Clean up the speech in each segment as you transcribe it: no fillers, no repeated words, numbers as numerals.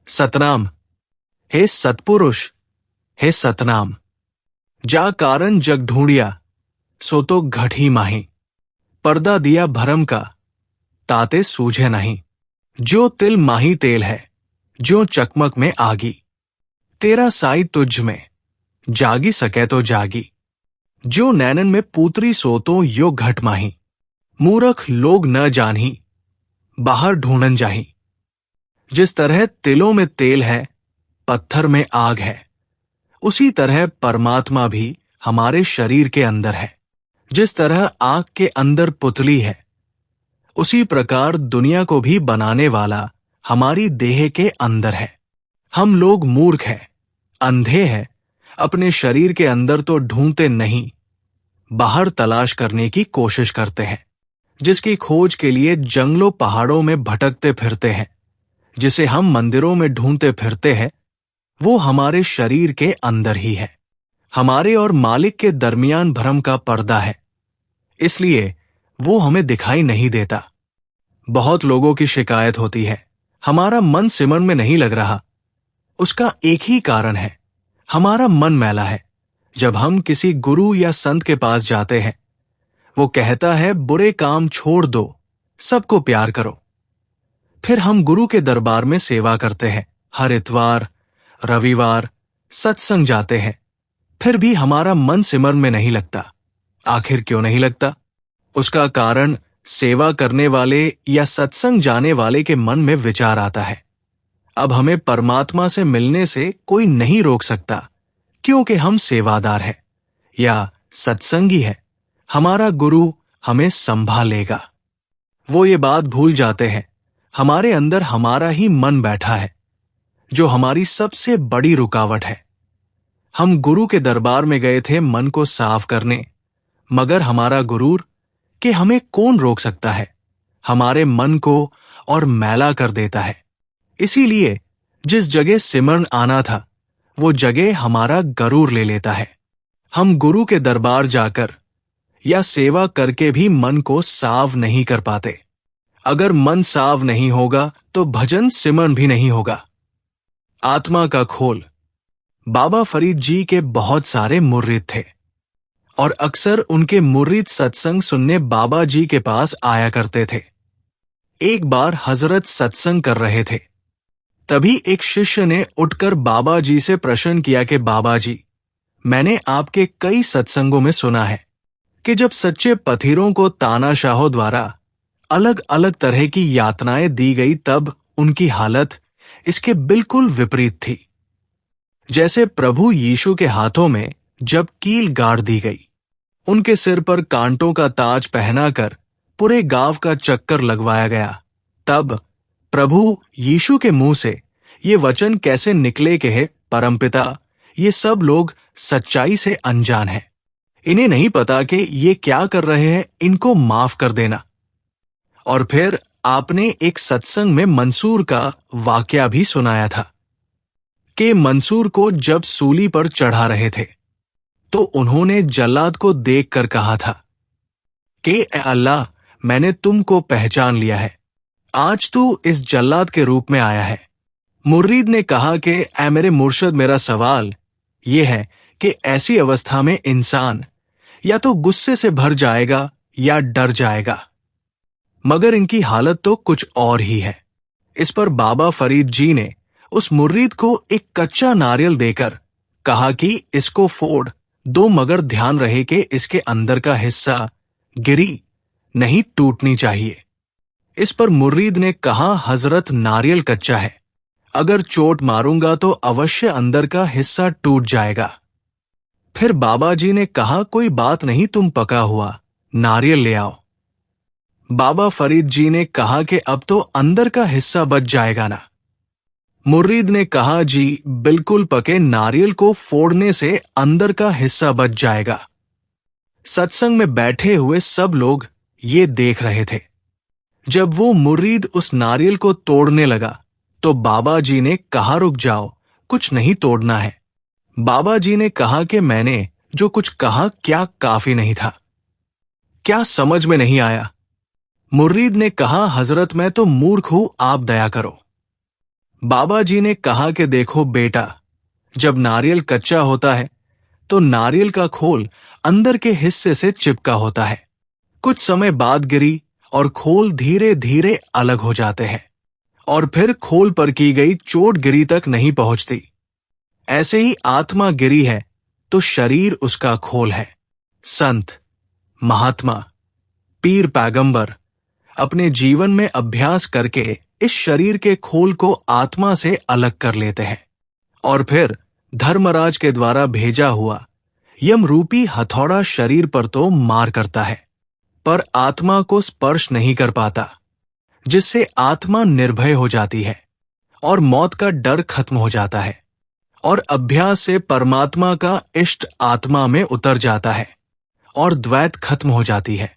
सतनाम। हे सतपुरुष, हे सतनाम। जा कारण जग ढूंढिया, सो तो घटी माही। पर्दा दिया भरम का, ताते सूझे नहीं। जो तिल माही तेल है, जो चकमक में आगी। तेरा साई तुझ में, जागी सके तो जागी। जो नैनन में पूतरी सो तो यो घट माही। मूरख लोग न जानही, बाहर ढूंढन जाही। जिस तरह तिलों में तेल है, पत्थर में आग है, उसी तरह परमात्मा भी हमारे शरीर के अंदर है। जिस तरह आग के अंदर पुतली है, उसी प्रकार दुनिया को भी बनाने वाला हमारी देह के अंदर है। हम लोग मूर्ख हैं, अंधे हैं, अपने शरीर के अंदर तो ढूंढते नहीं, बाहर तलाश करने की कोशिश करते हैं। जिसकी खोज के लिए जंगलों पहाड़ों में भटकते फिरते हैं, जिसे हम मंदिरों में ढूंढते फिरते हैं, वो हमारे शरीर के अंदर ही है। हमारे और मालिक के दरमियान भ्रम का पर्दा है, इसलिए वो हमें दिखाई नहीं देता। बहुत लोगों की शिकायत होती है, हमारा मन सिमरन में नहीं लग रहा। उसका एक ही कारण है, हमारा मन मैला है। जब हम किसी गुरु या संत के पास जाते हैं, वो कहता है बुरे काम छोड़ दो, सबको प्यार करो। फिर हम गुरु के दरबार में सेवा करते हैं, हर इतवार रविवार सत्संग जाते हैं, फिर भी हमारा मन सिमरन में नहीं लगता। आखिर क्यों नहीं लगता? उसका कारण सेवा करने वाले या सत्संग जाने वाले के मन में विचार आता है, अब हमें परमात्मा से मिलने से कोई नहीं रोक सकता, क्योंकि हम सेवादार हैं या सत्संगी है। हमारा गुरु हमें संभालेगा। वो ये बात भूल जाते हैं, हमारे अंदर हमारा ही मन बैठा है, जो हमारी सबसे बड़ी रुकावट है। हम गुरु के दरबार में गए थे मन को साफ करने, मगर हमारा गुरूर कि हमें कौन रोक सकता है, हमारे मन को और मैला कर देता है। इसीलिए जिस जगह सिमरन आना था, वो जगह हमारा गरूर ले लेता है। हम गुरु के दरबार जाकर या सेवा करके भी मन को साफ नहीं कर पाते। अगर मन साफ नहीं होगा तो भजन सिमरन भी नहीं होगा। आत्मा का खोल। बाबा फरीद जी के बहुत सारे मुर्रिद थे और अक्सर उनके मुर्रिद सत्संग सुनने बाबा जी के पास आया करते थे। एक बार हजरत सत्संग कर रहे थे, तभी एक शिष्य ने उठकर बाबा जी से प्रश्न किया कि बाबा जी, मैंने आपके कई सत्संगों में सुना है कि जब सच्चे पथिरों को तानाशाहों द्वारा अलग अलग तरह की यातनाएं दी गई, तब उनकी हालत इसके बिल्कुल विपरीत थी। जैसे प्रभु यीशु के हाथों में जब कील गाड़ दी गई, उनके सिर पर कांटों का ताज पहनाकर पूरे गांव का चक्कर लगवाया गया, तब प्रभु यीशु के मुंह से ये वचन कैसे निकले कि हे परमपिता, ये सब लोग सच्चाई से अनजान हैं, इन्हें नहीं पता कि ये क्या कर रहे हैं, इनको माफ कर देना। और फिर आपने एक सत्संग में मंसूर का वाकया भी सुनाया था कि मंसूर को जब सूली पर चढ़ा रहे थे, तो उन्होंने जल्लाद को देखकर कहा था कि ए अल्लाह, मैंने तुमको पहचान लिया है, आज तू इस जल्लाद के रूप में आया है। मुर्रीद ने कहा कि ए मेरे मुर्शद, मेरा सवाल यह है कि ऐसी अवस्था में इंसान या तो गुस्से से भर जाएगा या डर जाएगा, मगर इनकी हालत तो कुछ और ही है। इस पर बाबा फरीद जी ने उस मुर्रीद को एक कच्चा नारियल देकर कहा कि इसको फोड़ दो, मगर ध्यान रहे कि इसके अंदर का हिस्सा गिरी नहीं टूटनी चाहिए। इस पर मुर्रीद ने कहा, हजरत, नारियल कच्चा है, अगर चोट मारूंगा तो अवश्य अंदर का हिस्सा टूट जाएगा। फिर बाबा जी ने कहा, कोई बात नहीं, तुम पका हुआ नारियल ले आओ। बाबा फरीद जी ने कहा कि अब तो अंदर का हिस्सा बच जाएगा ना। मुर्रीद ने कहा, जी बिल्कुल पके नारियल को फोड़ने से अंदर का हिस्सा बच जाएगा। सत्संग में बैठे हुए सब लोग ये देख रहे थे। जब वो मुर्रीद उस नारियल को तोड़ने लगा तो बाबा जी ने कहा, रुक जाओ, कुछ नहीं तोड़ना है। बाबा जी ने कहा कि मैंने जो कुछ कहा क्या काफी नहीं था? क्या समझ में नहीं आया? मुर्रीद ने कहा, हजरत, मैं तो मूर्ख हूं, आप दया करो। बाबा जी ने कहा कि देखो बेटा, जब नारियल कच्चा होता है तो नारियल का खोल अंदर के हिस्से से चिपका होता है। कुछ समय बाद गिरी और खोल धीरे धीरे अलग हो जाते हैं और फिर खोल पर की गई चोट गिरी तक नहीं पहुंचती। ऐसे ही आत्मा गिरी है तो शरीर उसका खोल है। संत, महात्मा, पीर, पैगंबर अपने जीवन में अभ्यास करके इस शरीर के खोल को आत्मा से अलग कर लेते हैं और फिर धर्मराज के द्वारा भेजा हुआ यमरूपी हथौड़ा शरीर पर तो मार करता है, पर आत्मा को स्पर्श नहीं कर पाता, जिससे आत्मा निर्भय हो जाती है और मौत का डर खत्म हो जाता है और अभ्यास से परमात्मा का इष्ट आत्मा में उतर जाता है और द्वैत खत्म हो जाती है,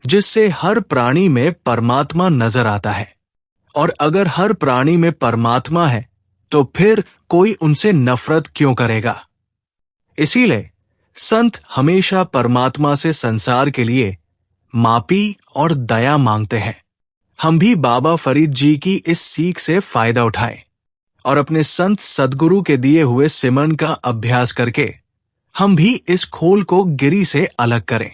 जिससे हर प्राणी में परमात्मा नजर आता है। और अगर हर प्राणी में परमात्मा है तो फिर कोई उनसे नफरत क्यों करेगा? इसीलिए संत हमेशा परमात्मा से संसार के लिए मापी और दया मांगते हैं। हम भी बाबा फरीद जी की इस सीख से फायदा उठाएं और अपने संत सद्गुरु के दिए हुए सिमरन का अभ्यास करके हम भी इस खोल को गिरी से अलग करें,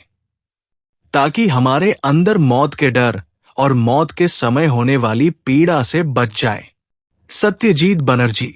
ताकि हमारे अंदर मौत के डर और मौत के समय होने वाली पीड़ा से बच जाए। सत्यजीत बनर्जी।